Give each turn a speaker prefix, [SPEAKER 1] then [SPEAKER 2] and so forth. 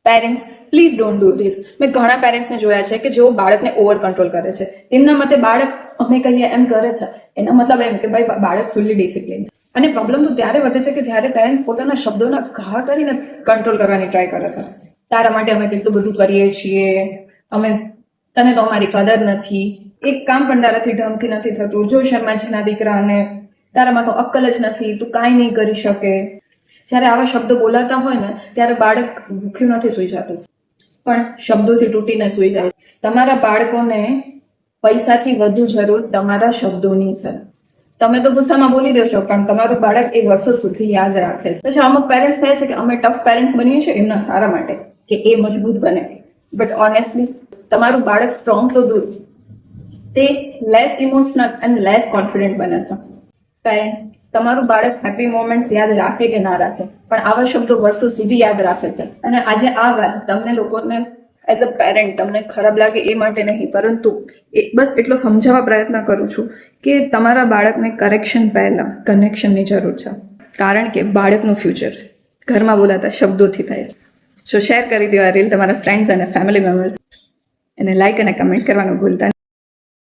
[SPEAKER 1] Parents please don't do this. મેં ઘણા પેરેન્ટ્સને જોયા છે કે જેઓ બાળકને ઓવર કંટ્રોલ કરે છે. તેમના મતે બાળક અમે કહીએ એમ કરે છે, એનો મતલબ એમ કે ભાઈ બાળક ફૂલ્લી ડિસિપ્લિન છે. અને પ્રોબ્લેમ તો ત્યારે વધે છે કે જ્યારે પેરેન્ટ પોતાના શબ્દોના ઘા કરીને કંટ્રોલ કરવાની ટ્રાય કરે છે. તારા માટે અમે કેટલું બધું કરીએ છીએ, તને તો અમારી કદર નથી, એક કામ પણ તારાથી ઢંગથી નથી થતું, જો શર્માજીના દીકરાને, તારામાં તો અક્કલ જ નથી, તું કાંઈ નહીં કરી શકે. જ્યારે આવા શબ્દો બોલાતા હોય ને ત્યારે બાળક ભૂખ્યું નથી સુઈ જતું, પણ શબ્દોથી તૂટીને સુઈ જાય. તમારા બાળકોને પૈસાથી વધુ જરૂર તમારા શબ્દોની છે. તમે તો ગુસ્સામાં બોલી દેશો પણ તમારું બાળક એ વર્ષો સુધી યાદ રાખે છે. પછી અમુક પેરેન્ટ્સ કહે છે કે અમે ટફ પેરેન્ટ બનીએ છીએ એમના સારા માટે, કે એ મજબૂત બને. બટ ઓનેસ્ટલી તમારું બાળક સ્ટ્રોંગ તો દૂર, તે લેસ ઇમોશનલ અને લેસ કોન્ફિડન્ટ બને છે. પેરેન્ટ્સ, તમારું બાળક હેપી મોમેન્ટ્સ યાદ રાખે કે ના રાખે, પણ આવા શબ્દો વર્ષો સુધી યાદ રાખે છે. અને આજે આ વાત તમને લોકોને એઝ અ પેરેન્ટ તમને ખરાબ લાગે એ માટે નહીં, પરંતુ બસ એટલો સમજાવવા પ્રયત્ન કરું છું કે તમારા બાળકને કરેક્શન પહેલા કનેક્શનની જરૂર છે. કારણ કે બાળકનું ફ્યુચર ઘરમાં બોલાતા શબ્દોથી થાય છે. સો શેર કરી દો આ રીલ તમારા ફ્રેન્ડ્સ અને ફેમિલી મેમ્બર્સ, અને લાઇક અને કમેન્ટ કરવાનું ભૂલતા નહીં.